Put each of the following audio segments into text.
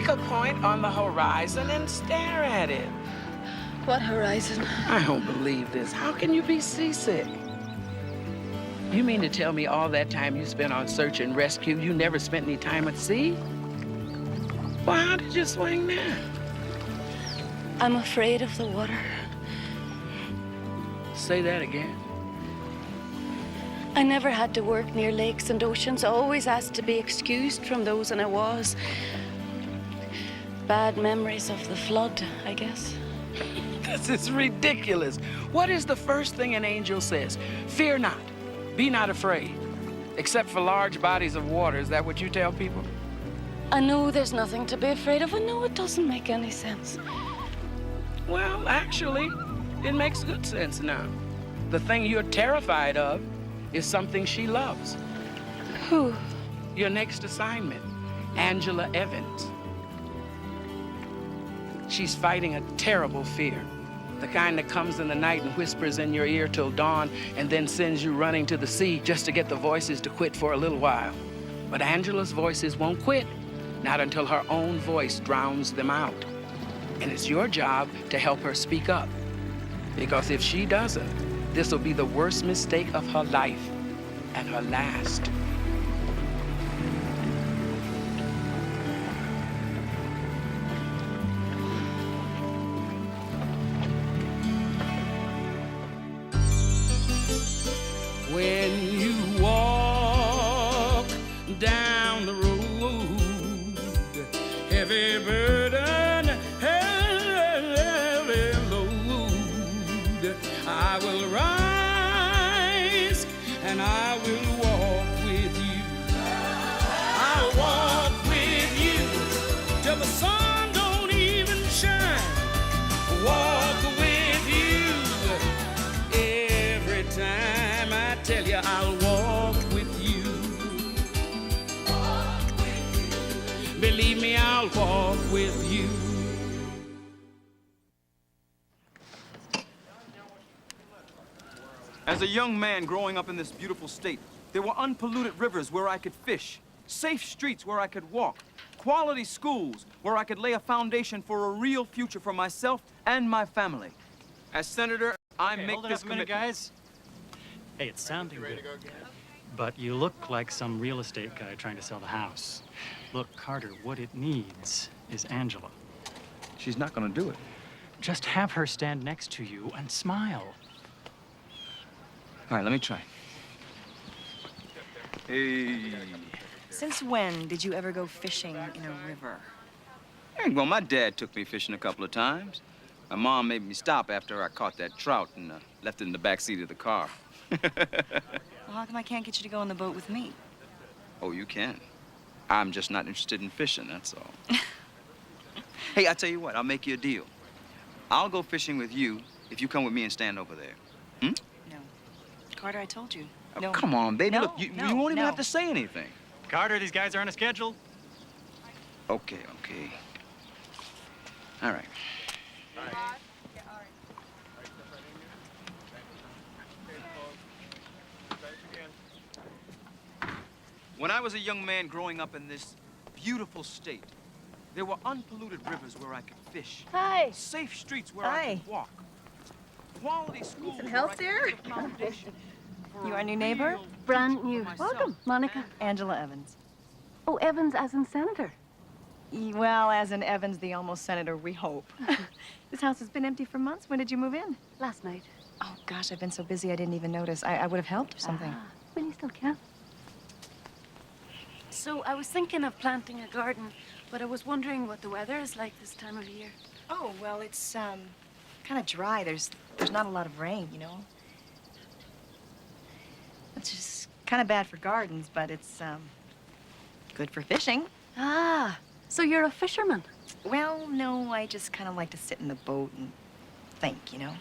Pick a point on the horizon and stare at it. What horizon? I don't believe this. How can you be seasick? You mean to tell me all that time you spent on search and rescue, you never spent any time at sea? Well, how did you swing that? I'm afraid of the water. Say that again. I never had to work near lakes and oceans. I always asked to be excused from those, and I was. Bad memories of the flood, I guess. This is ridiculous. What is the first thing an angel says? Fear not. Be not afraid. Except for large bodies of water. Is that what you tell people? I know there's nothing to be afraid of. I know it doesn't make any sense. Well, actually, it makes good sense now. The thing you're terrified of is something she loves. Who? Your next assignment, Angela Evans. She's fighting a terrible fear. The kind that comes in the night and whispers in your ear till dawn and then sends you running to the sea just to get the voices to quit for a little while. But Angela's voices won't quit, not until her own voice drowns them out. And it's your job to help her speak up. Because if she doesn't, this will be the worst mistake of her life and her last. When you walk down the road, heavy burden, heavy load, I will rise and I will walk with you. I'll walk with you till the sun don't even shine. Walk with you every time. I tell you, I'll walk with you. Walk with you. Believe me, I'll walk with you. As a young man growing up in this beautiful state, there were unpolluted rivers where I could fish, safe streets where I could walk, quality schools where I could lay a foundation for a real future for myself and my family. As senator, I make hold it this up a minute, commitment. guys. Hey, it's sounding good. But you look like some real estate guy trying to sell the house. Look, Carter, what it needs is Angela. She's not gonna do it. Just have her stand next to you and smile. All right, let me try. Hey. Since when did you ever go fishing in a river? Well, my dad took me fishing a couple of times. My mom made me stop after I caught that trout and left it in the back seat of the car. Well, how come I can't get you to go on the boat with me? Oh, you can. I'm just not interested in fishing, that's all. Hey, I tell you what, I'll make you a deal. I'll go fishing with you if you come with me and stand over there. Hmm? No. Carter, I told you. Oh, No. come on, baby. No, Look, you no, won't even no. have to say anything. Carter, these guys are on a schedule. Okay. All right. When I was a young man growing up in this beautiful state, there were unpolluted rivers where I could fish. Hi. Safe streets where I Hi. could walk. Quality schools some where help I could there? lay a foundation for You a our new neighbor? real Brand future for new. myself. Welcome, Monica. Angela Evans. Oh, Evans as in senator. Well, as in Evans, the almost senator, we hope. This house has been empty for months. When did you move in? Last night. Oh, gosh, I've been so busy I didn't even notice. I would have helped or something. Ah, well, you still can. So I was thinking of planting a garden, but I was wondering what the weather is like this time of year. Oh, well, it's, kind of dry. There's not a lot of rain, you know? It's just kind of bad for gardens, but it's, good for fishing. Ah, so you're a fisherman. Well, no, I just kind of like to sit in the boat and think, you know?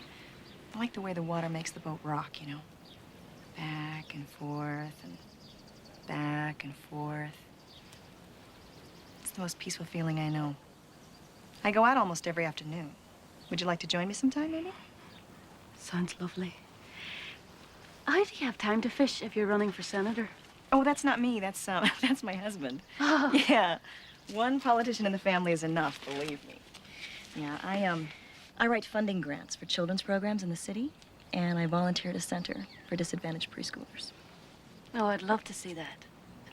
I like the way the water makes the boat rock, you know? Back and forth and back and forth. It's the most peaceful feeling I know. I go out almost every afternoon. Would you like to join me sometime, maybe? Sounds lovely. How do you have time to fish if you're running for senator? Oh, that's not me. That's, that's my husband. Oh. Yeah. One politician in the family is enough, believe me. Yeah, I write funding grants for children's programs in the city, and I volunteer at a center for disadvantaged preschoolers. Oh, I'd love to see that.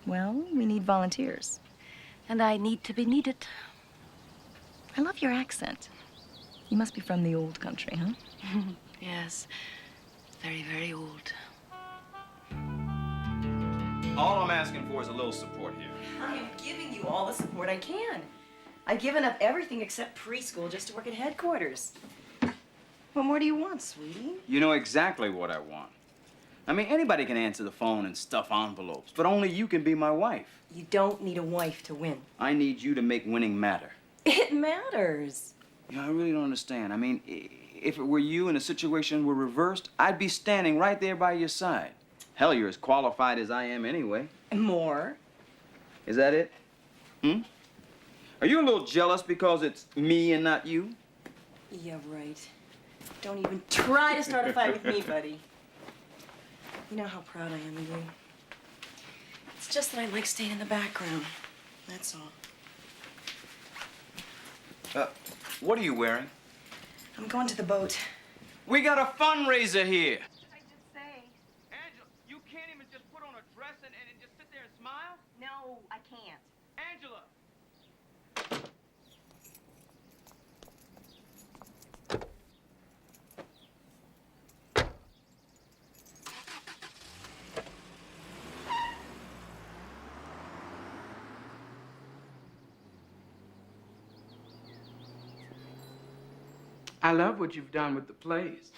Well, we need volunteers. And I need to be needed. I love your accent. You must be from the old country, huh? Yes, very, very old. All I'm asking for is a little support here. I am giving you all the support I can. I've given up everything except preschool just to work at headquarters. What more do you want, sweetie? You know exactly what I want. I mean, anybody can answer the phone and stuff envelopes, but only you can be my wife. You don't need a wife to win. I need you to make winning matter. It matters. You know, I really don't understand. I mean, if it were you and the situation were reversed, I'd be standing right there by your side. Hell, you're as qualified as I am anyway. More? Is that it? Hmm? Are you a little jealous because it's me and not you? Yeah, right. Don't even try to start a fight with me, buddy. You know how proud I am of you. It's just that I like staying in the background. That's all. What are you wearing? I'm going to the boat. We got a fundraiser here. What did I just say? Angela, you can't even just put on a dress and just sit there and smile? No, I can't. Angela! I love what you've done with the plays.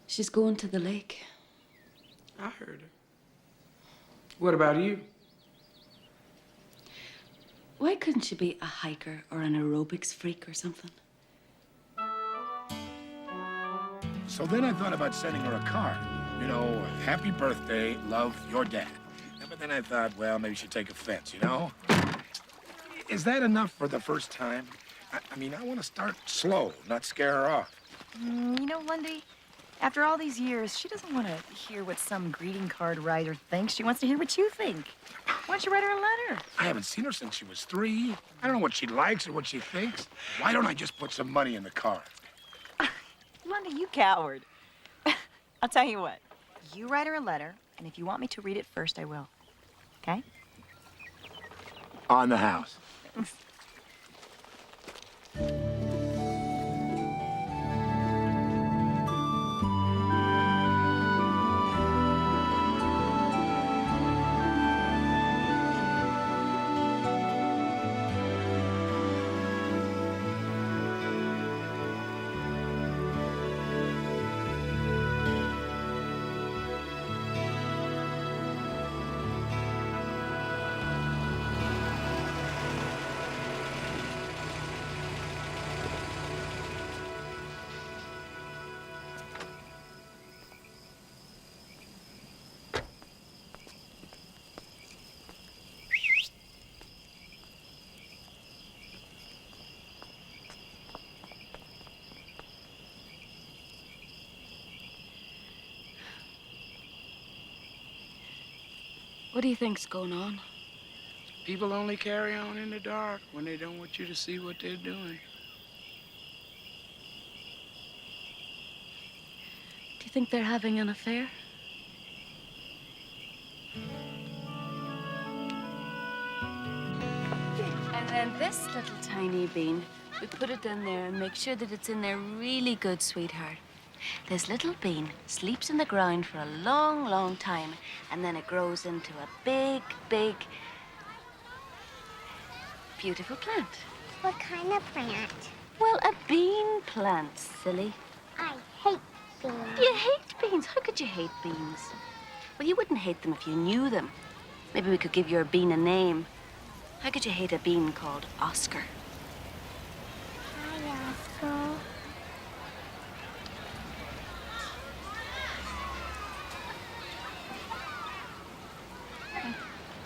She's going to the lake. I heard her. What about you? Why couldn't she be a hiker or an aerobics freak or something? So then I thought about sending her a card. You know, happy birthday, love, your dad. But then I thought, well, maybe she'd take offense, you know? Is that enough for the first time? I mean, I want to start slow, not scare her off. You know, Lundy, after all these years, she doesn't want to hear what some greeting card writer thinks. She wants to hear what you think. Why don't you write her a letter? I haven't seen her since she was 3. I don't know what she likes or what she thinks. Why don't I just put some money in the card? Lundy, you coward. I'll tell you what. You write her a letter, and if you want me to read it first, I will. Okay? On the house. What do you think's going on? People only carry on in the dark when they don't want you to see what they're doing. Do you think they're having an affair? And then this little tiny bean, we put it in there and make sure that it's in there really good, sweetheart. This little bean sleeps in the ground for a long, long time, and then it grows into a big, big, beautiful plant. What kind of plant? Well, a bean plant, silly. I hate beans. You hate beans? How could you hate beans? Well, you wouldn't hate them if you knew them. Maybe we could give your bean a name. How could you hate a bean called Oscar? Hi, Oscar.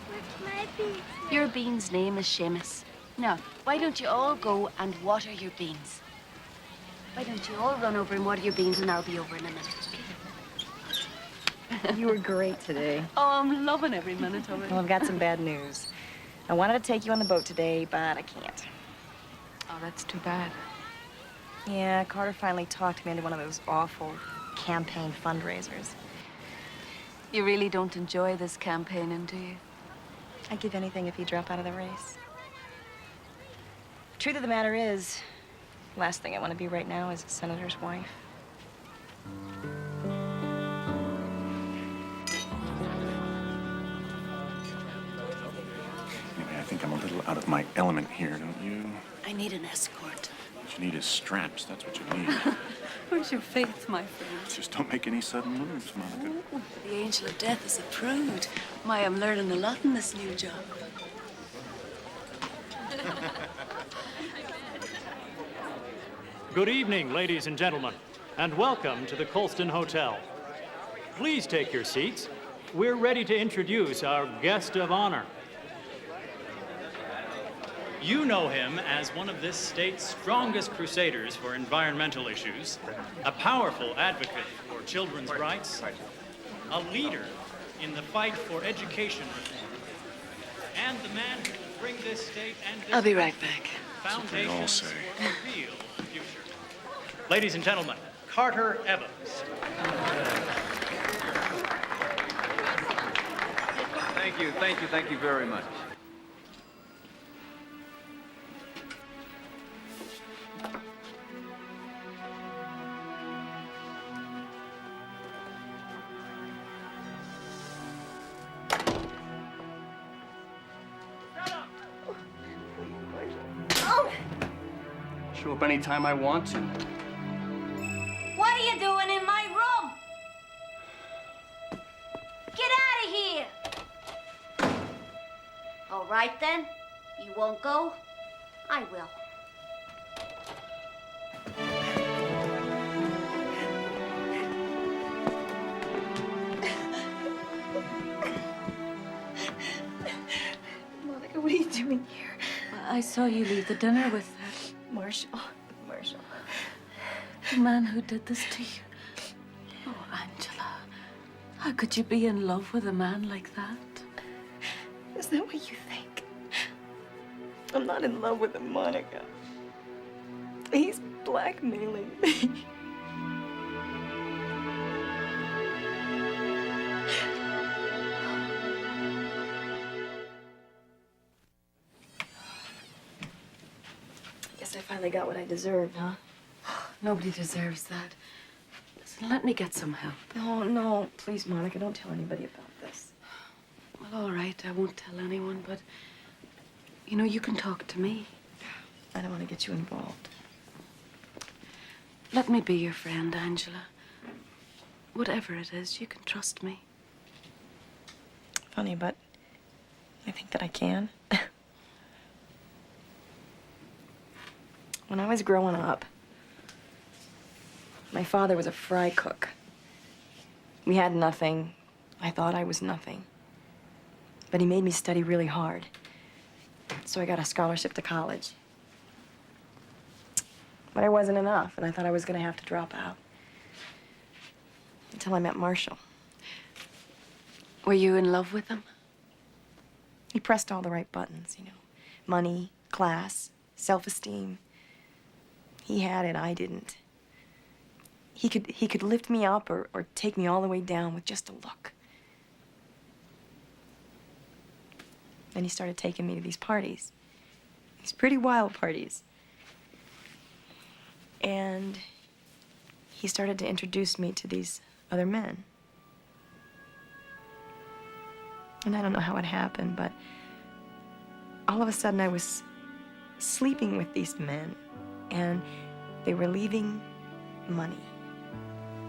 What's my bean? Your bean's name is Seamus. Now, why don't you all go and water your beans? Why don't you all run over and water your beans, and I'll be over in a minute, okay? You were great today. Oh, I'm loving every minute of it. Well, I've got some bad news. I wanted to take you on the boat today, but I can't. Oh, that's too bad. Yeah, Carter finally talked me into one of those awful campaign fundraisers. You really don't enjoy this campaigning, do you? I'd give anything if he'd drop out of the race. Truth of the matter is, last thing I want to be right now is a senator's wife. Anyway, I think I'm a little out of my element here, don't you? I need an escort. What you need is straps. That's what you need. Where's your faith, my friend? Just don't make any sudden moves, Monica. The angel of death is a prude. My, I'm learning a lot in this new job. Good evening, ladies and gentlemen, and welcome to the Colston Hotel. Please take your seats. We're ready to introduce our guest of honor. You know him as one of this state's strongest crusaders for environmental issues, a powerful advocate for children's rights, a leader in the fight for education reform, and the man who will bring this state and this I'll be right back. That's what they all say. for a real future. Ladies and gentlemen, Carter Evans. Thank you very much. Show up anytime I want to. What are you doing in my room? Get out of here! All right, then. You won't go? I will. Monica, what are you doing here? I saw you leave the dinner with Marshall. the man who did this to you. Oh, Angela, how could you be in love with a man like that? Is that what you think? I'm not in love with him, Monica. He's blackmailing me. Guess I finally got what I deserved, huh? Nobody deserves that. Listen, let me get some help. No, please, Monica, don't tell anybody about this. Well, all right, I won't tell anyone, but, you know, you can talk to me. I don't want to get you involved. Let me be your friend, Angela. Whatever it is, you can trust me. Funny, but I think that I can. When I was growing up, my father was a fry cook. We had nothing. I thought I was nothing. But he made me study really hard. So I got a scholarship to college. But it wasn't enough, and I thought I was gonna have to drop out. Until I met Marshall. Were you in love with him? He pressed all the right buttons, you know. Money, class, self-esteem. He had it, I didn't. He could lift me up or take me all the way down with just a look. Then he started taking me to these parties. These pretty wild parties. And he started to introduce me to these other men. And I don't know how it happened, but all of a sudden I was sleeping with these men, and they were leaving money.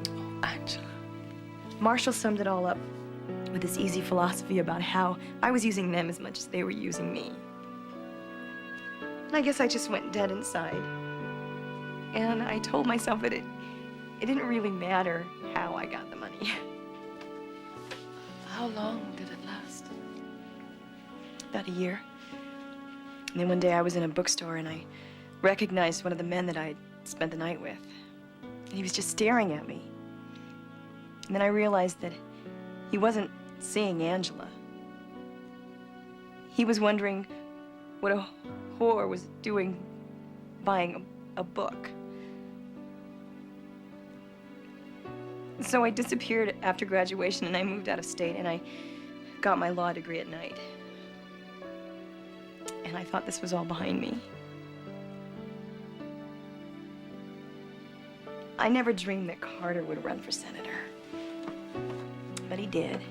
Oh, Angela. Marshall summed it all up with this easy philosophy about how I was using them as much as they were using me. And I guess I just went dead inside. And I told myself that it didn't really matter how I got the money. How long did it last? About a year. And then one day I was in a bookstore and I recognized one of the men that I'd spent the night with. And he was just staring at me. And then I realized that he wasn't seeing Angela. He was wondering what a whore was doing buying a book. So I disappeared after graduation and I moved out of state and I got my law degree at night. And I thought this was all behind me. I never dreamed that Carter would run for senator. But he did.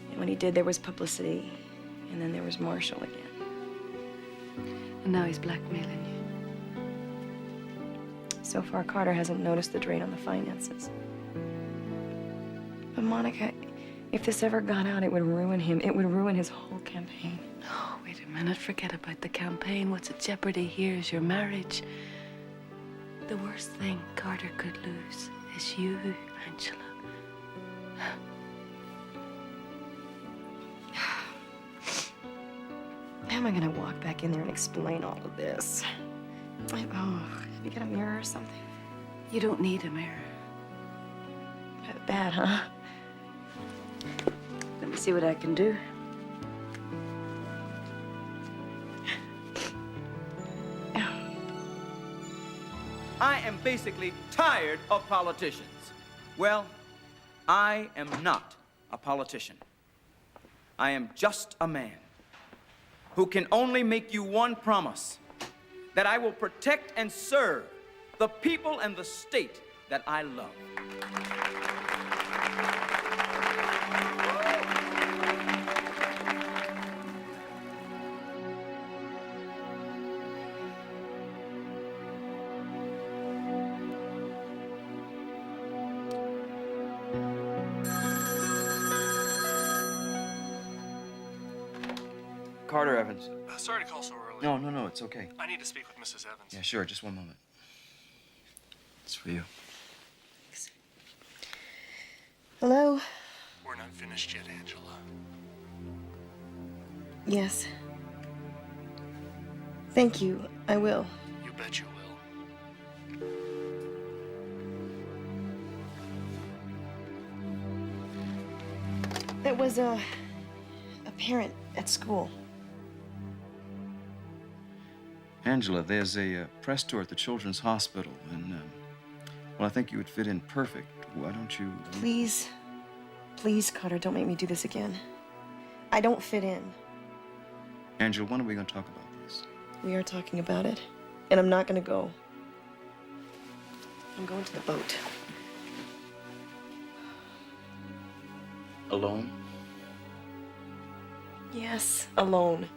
And when he did, there was publicity. And then there was Marshall again. And now he's blackmailing you. So far, Carter hasn't noticed the drain on the finances. But Monica, if this ever got out, it would ruin him. It would ruin his whole campaign. Oh, wait a minute. Forget about the campaign. What's at jeopardy here is your marriage. The worst thing Carter could lose is you, Angela. How am I gonna walk back in there and explain all of this? Oh, have you got a mirror or something? You don't need a mirror. Bad, huh? Let me see what I can do. I am basically tired of politicians. Well, I am not a politician. I am just a man who can only make you one promise, that I will protect and serve the people and the state that I love. Carter Evans. Sorry to call so early. No, it's okay. I need to speak with Mrs. Evans. Yeah, sure, just one moment. It's for you. Hello? We're not finished yet, Angela. Yes. Thank you. I will. You bet you will. There was a parent at school. Angela, there's a press tour at the Children's Hospital, and, well, I think you would fit in perfect. Why don't you... Please, please, Carter, don't make me do this again. I don't fit in. Angela, when are we going to talk about this? We are talking about it, and I'm not going to go. I'm going to the boat. Alone? Yes, alone.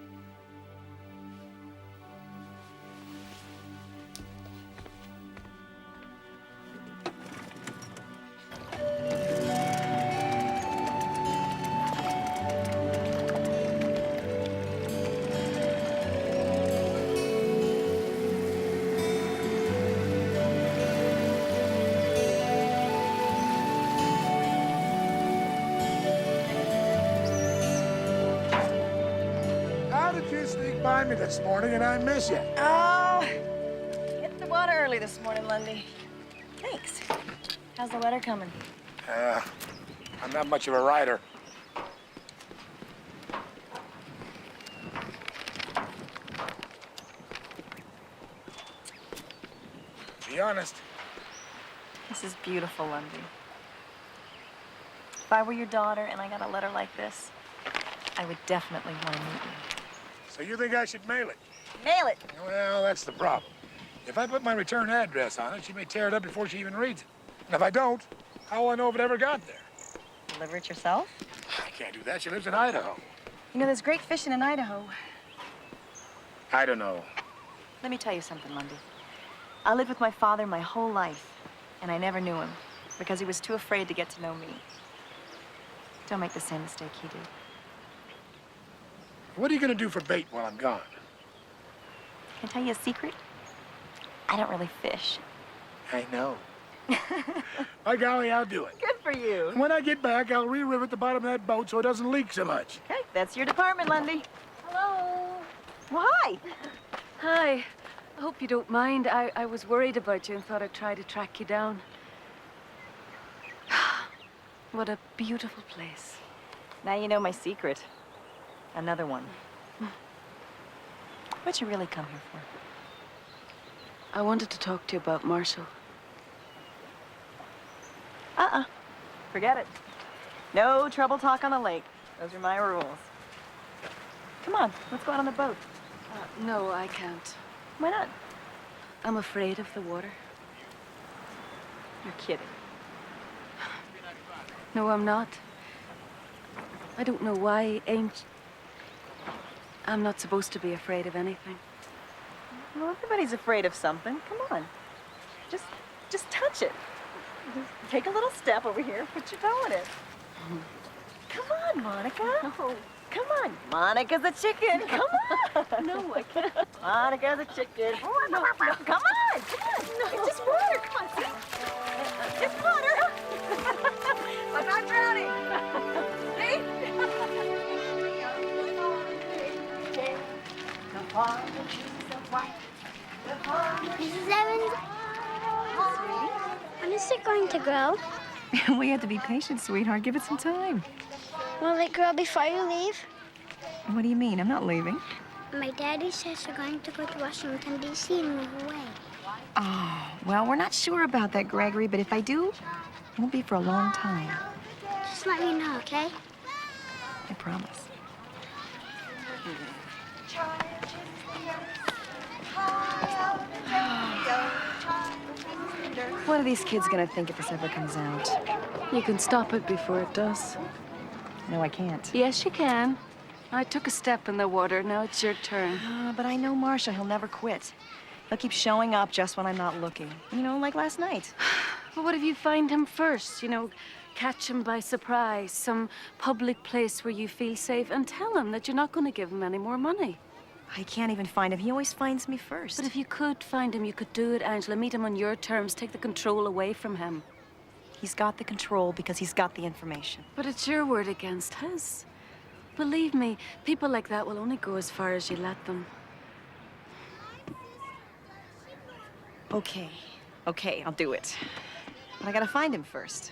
By me this morning and I miss you. Oh, hit the water early this morning, Lundy. Thanks. How's the weather coming? I'm not much of a rider. Be honest. This is beautiful, Lundy. If I were your daughter and I got a letter like this, I would definitely want to meet you. So you think I should mail it? Mail it. Well, that's the problem. If I put my return address on it, she may tear it up before she even reads it. And if I don't, how will I know if it ever got there? Deliver it yourself? I can't do that. She lives in Idaho. You know, there's great fishing in Idaho. I don't know. Let me tell you something, Lundy. I lived with my father my whole life, and I never knew him because he was too afraid to get to know me. Don't make the same mistake he did. What are you going to do for bait while I'm gone? Can I tell you a secret? I don't really fish. I know. By golly, I'll do it. Good for you. And when I get back, I'll re-rivet the bottom of that boat so it doesn't leak so much. Okay, that's your department, Lundy. Hello. Well, hi. Hi. I hope you don't mind. I was worried about you and thought I'd try to track you down. What a beautiful place. Now you know my secret. Another one. What'd you really come here for? I wanted to talk to you about Marshall. Forget it. No trouble talk on the lake. Those are my rules. Come on, let's go out on the boat. No, I can't. Why not? I'm afraid of the water. You're kidding. No, I'm not. I don't know why, I'm not supposed to be afraid of anything. Well, everybody's afraid of something. Come on. Just touch it. Just take a little step over here. Put your toe in it. Come on, Monica. No. Come on. Monica's a chicken. Come on. No, I can't. Monica's a chicken. Come on. Come on. It's just water. Come on. It's water. I'm not drowning. See? Mrs. Evans, when is it going to grow? We have to be patient, sweetheart. Give it some time. Will it grow before you leave? What do you mean? I'm not leaving. My daddy says you're going to go to Washington, D.C. and move away. Oh, well, we're not sure about that, Gregory, but if I do, it won't be for a long time. Just let me know, okay? I promise. What are these kids gonna think if this ever comes out? You can stop it before it does. No, I can't. Yes, you can. I took a step in the water. Now it's your turn. But I know Marshall. He'll never quit. He'll keep showing up just when I'm not looking. You know, like last night. But what if you find him first? You know, catch him by surprise, some public place where you feel safe, and tell him that you're not going to give him any more money. I can't even find him. He always finds me first. But if you could find him, you could do it, Angela. Meet him on your terms. Take the control away from him. He's got the control because he's got the information. But it's your word against his. Believe me, people like that will only go as far as you let them. Okay, I'll do it. But I gotta find him first.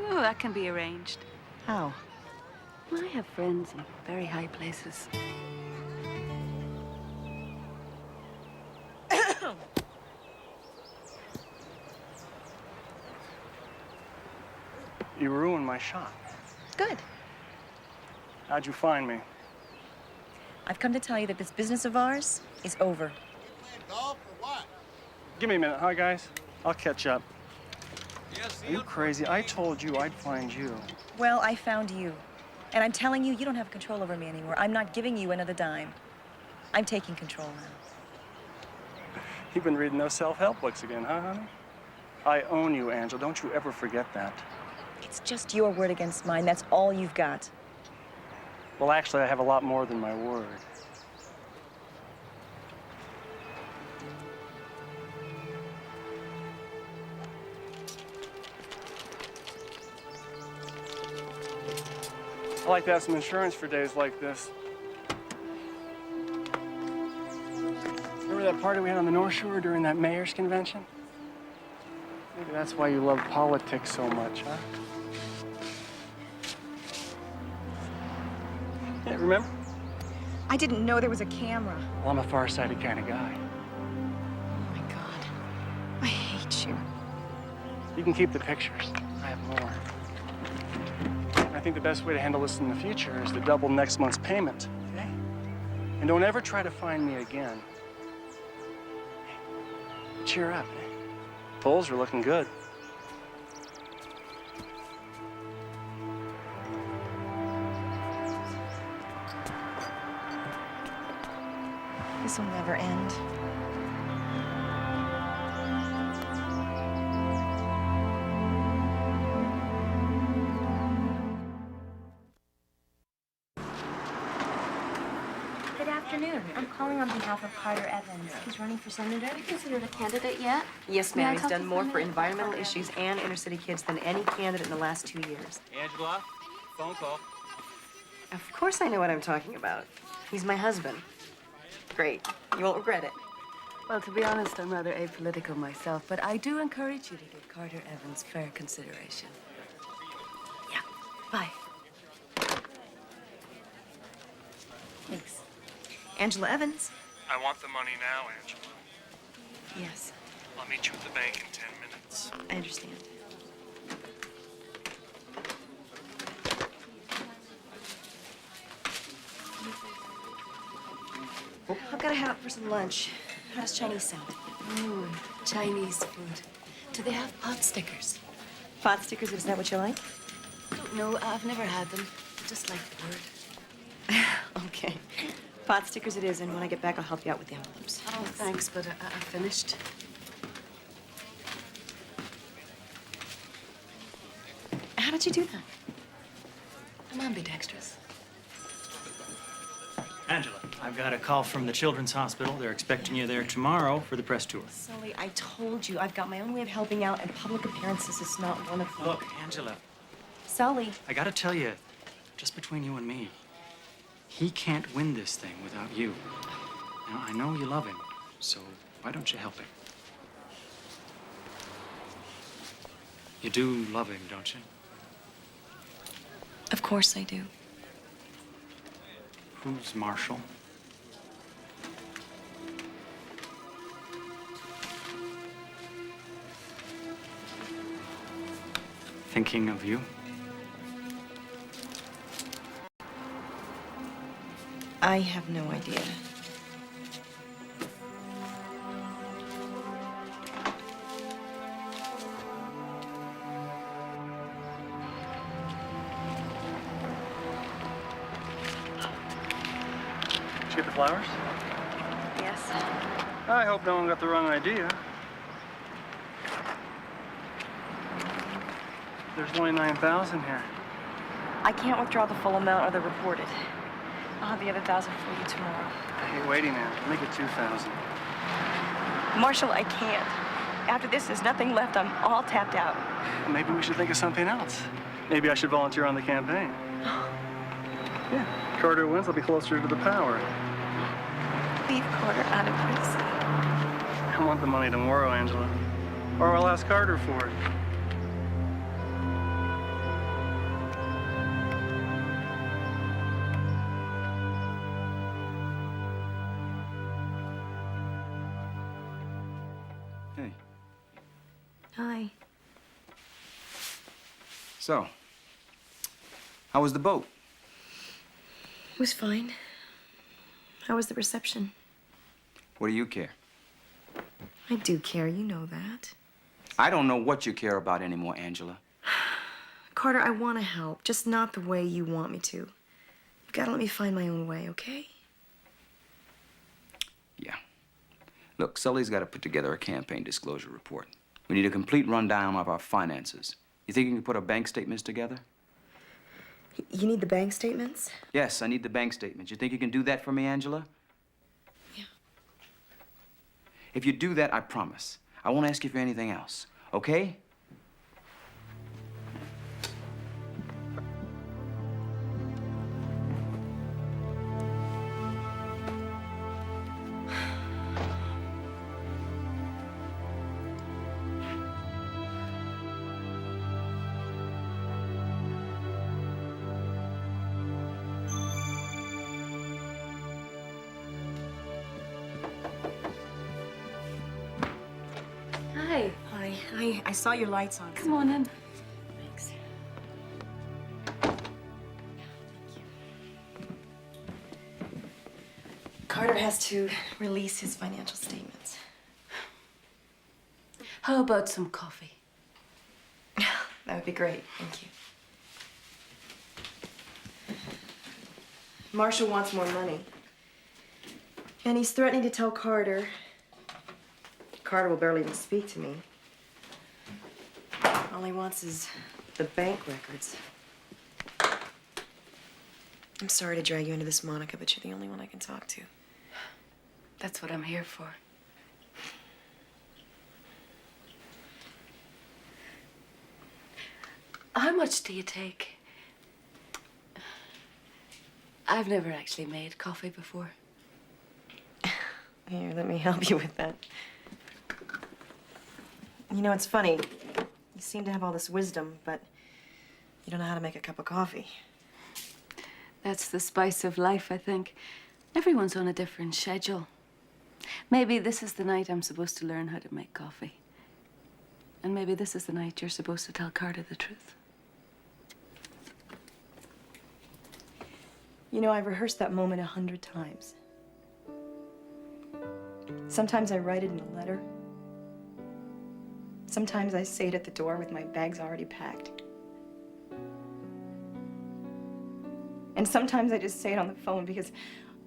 Oh, that can be arranged. How? I have friends in very high places. You ruined my shot. Good. How'd you find me? I've come to tell you that this business of ours is over. Give me a minute, huh, guys? I'll catch up. Are you crazy? I told you I'd find you. Well, I found you. And I'm telling you, you don't have control over me anymore. I'm not giving you another dime. I'm taking control now. You've been reading those self-help books again, huh, honey? I own you, Angela. Don't you ever forget that. It's just your word against mine. That's all you've got. Well, actually, I have a lot more than my word. I like to have some insurance for days like this. Remember that party we had on the North Shore during that mayor's convention? Maybe that's why you love politics so much, huh? Yeah, remember? I didn't know there was a camera. Well, I'm a far-sighted kind of guy. Oh, my God. I hate you. You can keep the pictures. I have more. I think the best way to handle this in the future is to double next month's payment, okay? And don't ever try to find me again. Cheer up. Polls are looking good. This will never end. Good afternoon. I'm calling on behalf of Carter Evans. He's running for senator. Are you considered a candidate yet? Yes, May I ma'am. He's talk to done you more for a for minute? environmental issues and inner city kids than any candidate in the last 2 years. Angela, phone call. Of course I know what I'm talking about. He's my husband. Great. You won't regret it. Well, to be honest, I'm rather apolitical myself, but I do encourage you to give Carter Evans fair consideration. Yeah. Bye. Thanks. Angela Evans. I want the money now, Angela. Yes, I'll meet you at the bank in 10 minutes. I understand. I've got to head out for some lunch. How does Chinese sound? Oh, Chinese food. Do they have pot stickers? Pot stickers, is that what you like? No, I've never had them. Just like the word. Okay. Pot stickers it is, and when I get back, I'll help you out with the envelopes. Oh, thanks, but I finished. How did you do that? I'm ambidextrous. Angela, I've got a call from the Children's Hospital. They're expecting you there tomorrow for the press tour. Sully, I told you, I've got my own way of helping out, and public appearances is not one of them. Look, Angela, Sully. I gotta tell you, just between you and me, he can't win this thing without you. Now, I know you love him, so why don't you help him? You do love him, don't you? Of course I do. Who's Marshall? Thinking of you? I have no idea. Did you get the flowers? Yes. I hope no one got the wrong idea. There's only 9,000 here. I can't withdraw the full amount or they're reported. I'll have the other 1,000 for you tomorrow. I hate waiting now. Make it 2,000. Marshall, I can't. After this, there's nothing left. I'm all tapped out. Maybe we should think of something else. Maybe I should volunteer on the campaign. Yeah, Carter wins, I'll be closer to the power. Leave Carter out of this. I want the money tomorrow, Angela. Or I'll ask Carter for it. Hey, Hi. so, how was the boat? It was fine. How was the reception? What do you care? I do care, you know that. I don't know what you care about anymore, Angela. Carter, I want to help, just not the way you want me to. You've got to let me find my own way, okay? Yeah. Look, Sully's got to put together a campaign disclosure report. We need a complete rundown of our finances. You think you can put our bank statements together? You need the bank statements? Yes, I need the bank statements. You think you can do that for me, Angela? Yeah. If you do that, I promise, I won't ask you for anything else, okay? Hi. Hi. I saw your lights on. Come on in. Thanks. Carter has to release his financial statements. How about some coffee? That would be great. Thank you. Marshall wants more money. And he's threatening to tell Carter. Carter will barely even speak to me. All he wants is the bank records. I'm sorry to drag you into this, Monica, but you're the only one I can talk to. That's what I'm here for. How much do you take? I've never actually made coffee before. Here, let me help you with that. You know, it's funny. You seem to have all this wisdom, but you don't know how to make a cup of coffee. That's the spice of life, I think. Everyone's on a different schedule. Maybe this is the night I'm supposed to learn how to make coffee. And maybe this is the night you're supposed to tell Carter the truth. You know, I've rehearsed that moment 100 times. Sometimes I write it in a letter. Sometimes I say it at the door with my bags already packed. And sometimes I just say it on the phone because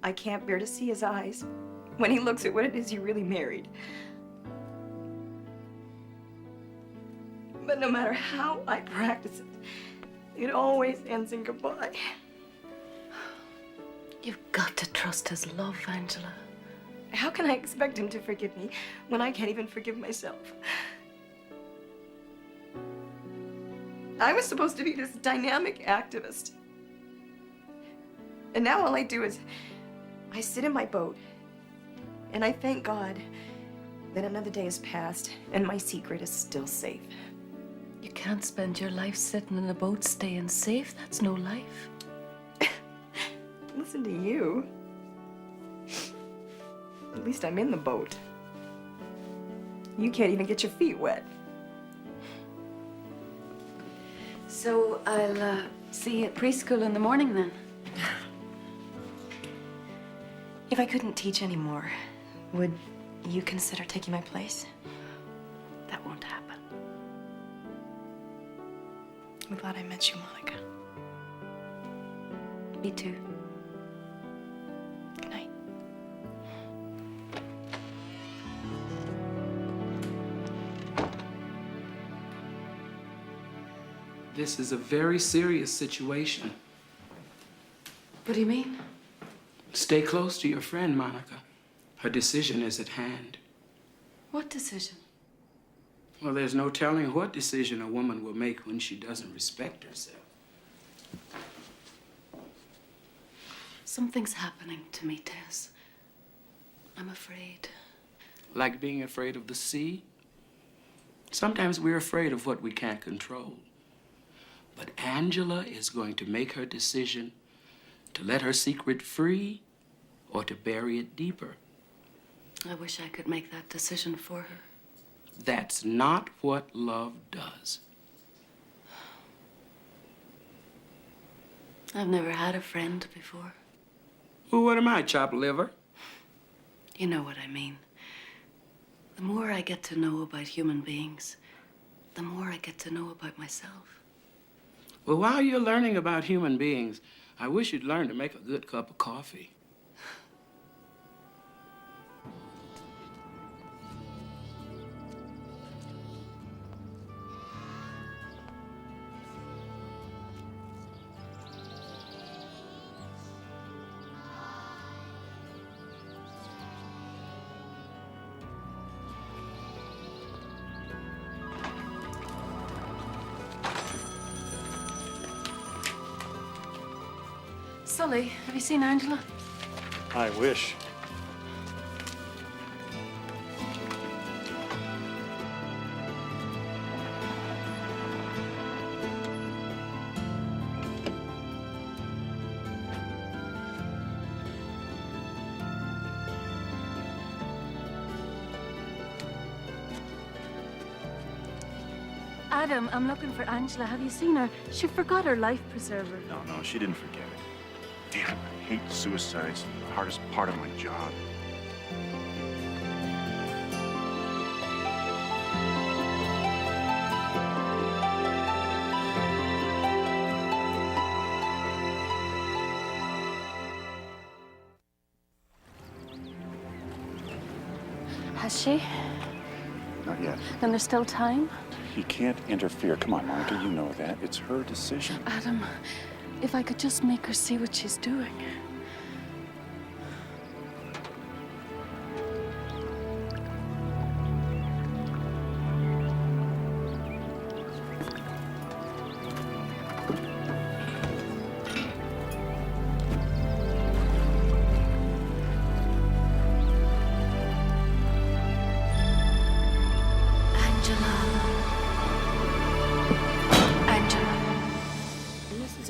I can't bear to see his eyes when he looks at what it is he really married. But no matter how I practice it, it always ends in goodbye. You've got to trust his love, Angela. How can I expect him to forgive me when I can't even forgive myself? I was supposed to be this dynamic activist. And now all I do is I sit in my boat and I thank God that another day has passed and my secret is still safe. You can't spend your life sitting in a boat staying safe. That's no life. Listen to you. At least I'm in the boat. You can't even get your feet wet. So I'll see you at preschool in the morning then. If I couldn't teach anymore, would you consider taking my place? That won't happen. I'm glad I met you, Monica. Me too. Good night. This is a very serious situation. What do you mean? Stay close to your friend, Monica. Her decision is at hand. What decision? Well, there's no telling what decision a woman will make when she doesn't respect herself. Something's happening to me, Tess. I'm afraid. Like being afraid of the sea? Sometimes we're afraid of what we can't control. But Angela is going to make her decision to let her secret free or to bury it deeper. I wish I could make that decision for her. That's not what love does. I've never had a friend before. Well, what am I, chopped liver? You know what I mean. The more I get to know about human beings, the more I get to know about myself. Well, while you're learning about human beings, I wish you'd learn to make a good cup of coffee. Sully, have you seen Angela? I wish. Adam, I'm looking for Angela. Have you seen her? She forgot her life preserver. No, she didn't forget it. Damn, I hate suicides. The hardest part of my job. Has she? Not yet. Then there's still time? He can't interfere. Come on, Monica, you know that. It's her decision. Adam, if I could just make her see what she's doing.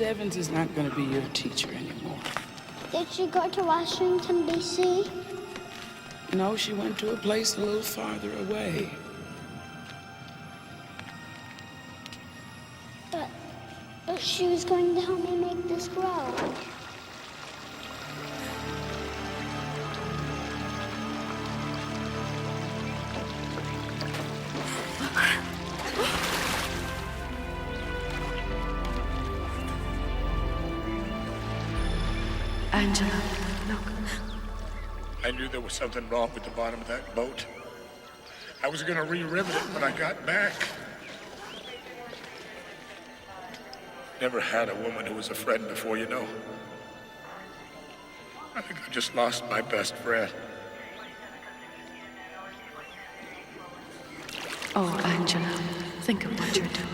Mrs. Evans is not going to be your teacher anymore. Did she go to Washington, D.C.? No, she went to a place a little farther away. But she was going to help me make this grow. Angela, look. I knew there was something wrong with the bottom of that boat. I was gonna re-rivet it when I got back. Never had a woman who was a friend before, you know. I think I just lost my best friend. Oh, Angela, think of what you're doing.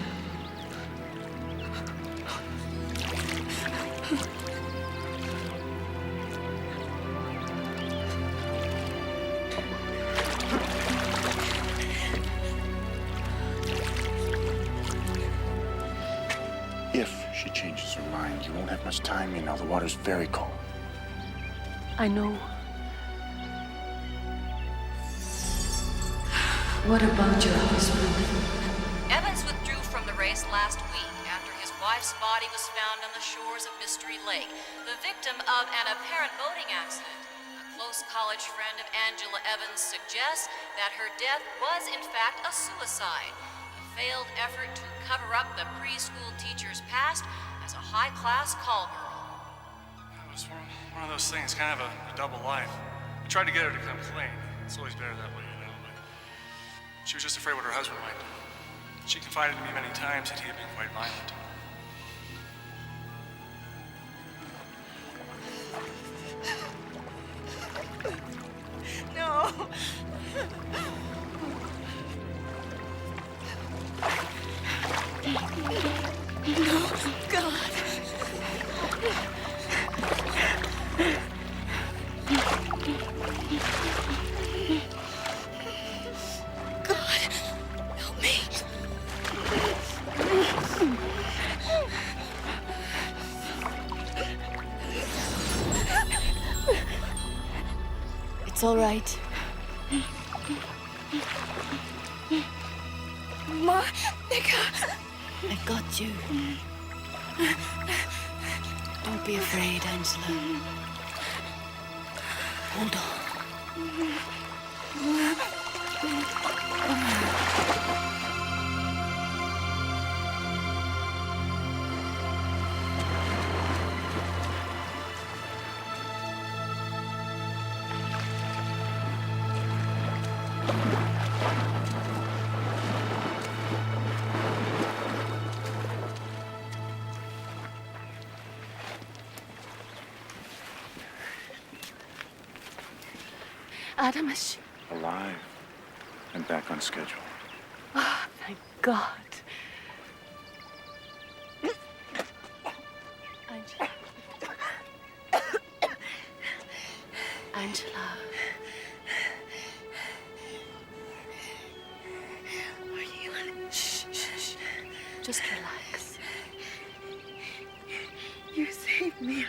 If she changes her mind, you won't have much time, you know. The water's very cold. I know. What about your husband? Evans withdrew from the race last week after his wife's body was found on the shores of Mystery Lake, the victim of an apparent boating accident. A close college friend of Angela Evans suggests that her death was in fact a suicide, a failed effort to cover up the preschool teacher's past as a high-class call girl. It was one of those things, kind of a double life. I tried to get her to come clean. It's always better that way, you know. But she was just afraid what her husband might do. She confided to me many times that he had been quite violent. No. No, God. God, help me. It's all right. Monica. I got you. Don't be afraid, Angela. Hold on. Adam, is she? Alive and back on schedule. Oh, thank God. Angela. Angela. Are you? Shh, shh, shh. Just relax. You saved me.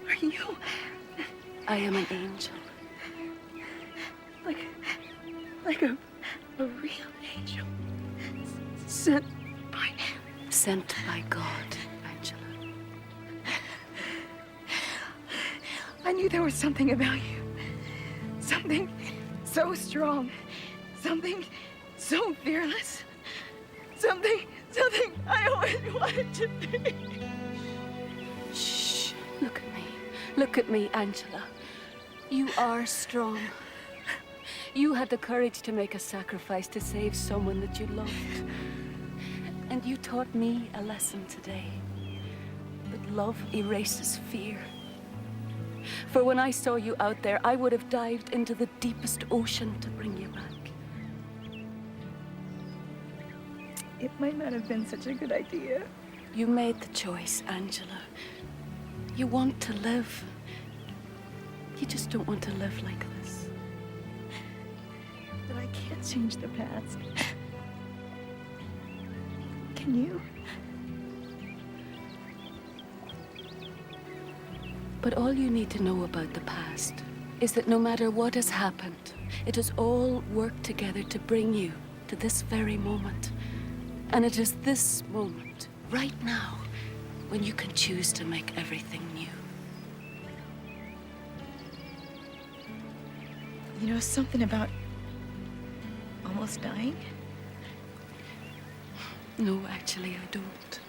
Are you? I am an angel. Like a real angel. Sent by... Sent by God, Angela. I knew there was something about you. Something so strong. Something so fearless. Something I always wanted to be. Shh. Look at me. Look at me, Angela. You are strong. You had the courage to make a sacrifice to save someone that you loved. And you taught me a lesson today. That love erases fear. For when I saw you out there, I would have dived into the deepest ocean to bring you back. It might not have been such a good idea. You made the choice, Angela. You want to live. You just don't want to live like this. But I can't change the past. Can you? But all you need to know about the past is that no matter what has happened, it has all worked together to bring you to this very moment. And it is this moment, right now, when you can choose to make everything new. You know something about almost dying? No, actually, I don't.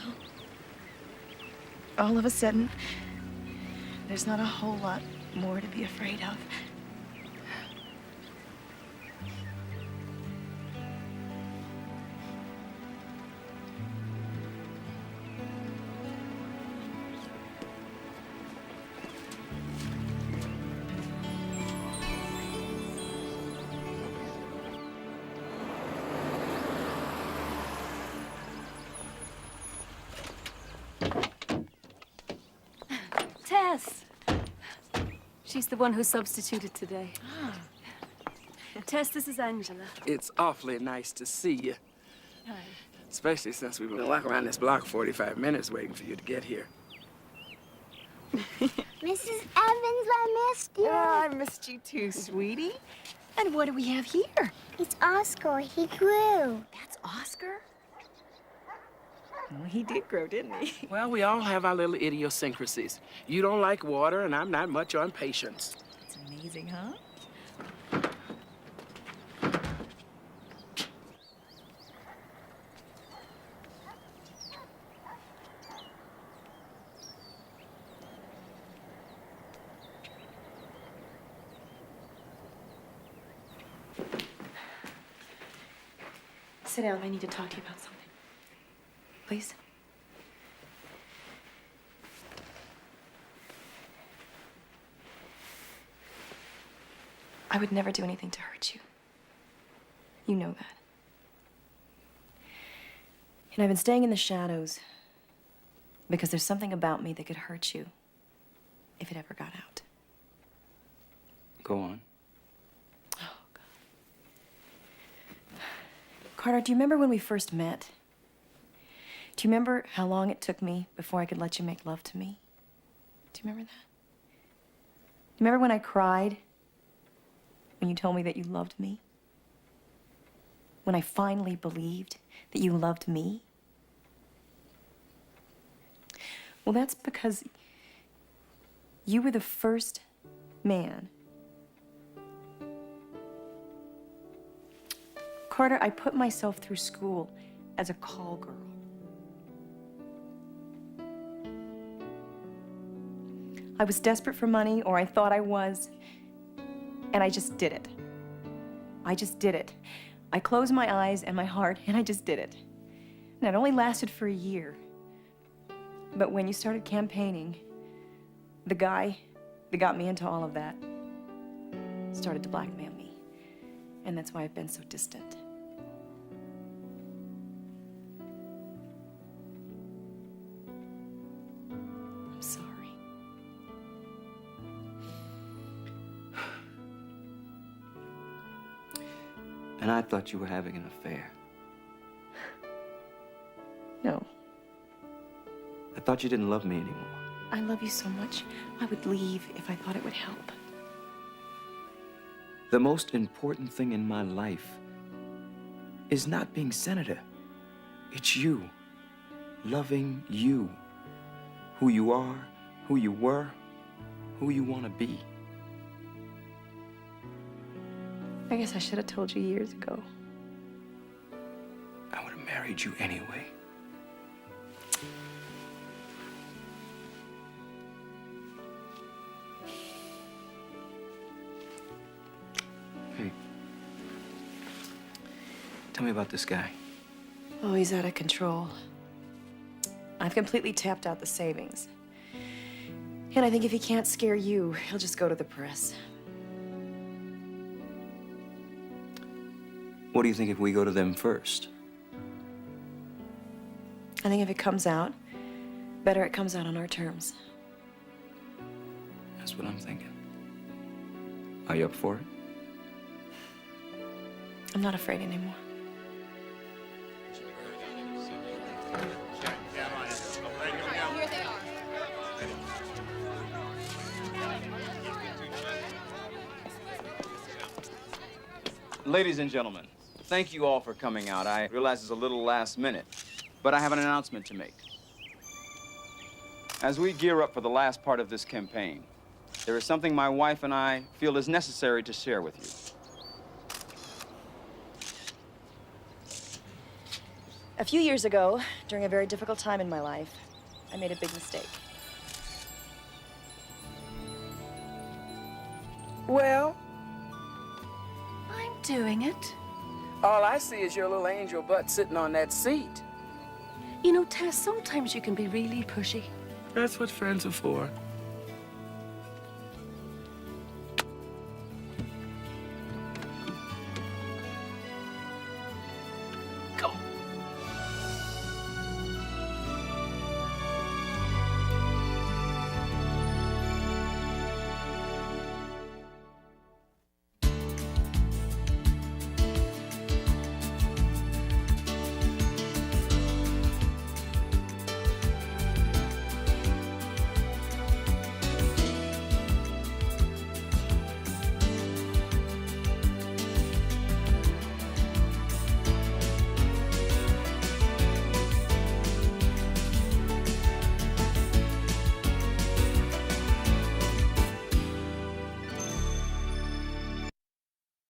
Well, all of a sudden, there's not a whole lot more to be afraid of. Tess! She's the one who substituted today. Tess, this is Angela. It's awfully nice to see you. Hi. Especially since we've been walking around this block 45 minutes waiting for you to get here. Mrs. Evans, I missed you. Oh, I missed you too, sweetie. And what do we have here? It's Oscar. He grew. That's Oscar? Well, he did grow, didn't he? Well, we all have our little idiosyncrasies. You don't like water, and I'm not much on patience. It's amazing, huh? Sit down. I need to talk to you about something. Please? I would never do anything to hurt you. You know that. And I've been staying in the shadows because there's something about me that could hurt you if it ever got out. Go on. Oh, God. Carter, do you remember when we first met? Do you remember how long it took me before I could let you make love to me? Do you remember that? Do you remember when I cried when you told me that you loved me? When I finally believed that you loved me? Well, that's because you were the first man. Carter, I put myself through school as a call girl. I was desperate for money, or I thought I was, and I just did it. I just did it. I closed my eyes and my heart, and I just did it. And it only lasted for a year. But when you started campaigning, the guy that got me into all of that started to blackmail me. And that's why I've been so distant. I'm sorry. And I thought you were having an affair. No. I thought you didn't love me anymore. I love you so much, I would leave if I thought it would help. The most important thing in my life is not being senator. It's you. Loving you. Who you are, who you were, who you want to be. I guess I should have told you years ago. I would have married you anyway. Hey. Tell me about this guy. Oh, he's out of control. I've completely tapped out the savings. And I think if he can't scare you, he'll just go to the press. What do you think if we go to them first? I think if it comes out, better it comes out on our terms. That's what I'm thinking. Are you up for it? I'm not afraid anymore. Here they are. Ladies and gentlemen, thank you all for coming out. I realize it's a little last minute, but I have an announcement to make. As we gear up for the last part of this campaign, there is something my wife and I feel is necessary to share with you. A few years ago, during a very difficult time in my life, I made a big mistake. Well, I'm doing it. all I see is your little angel butt sitting on that seat. You know, Tess, sometimes you can be really pushy. That's what friends are for.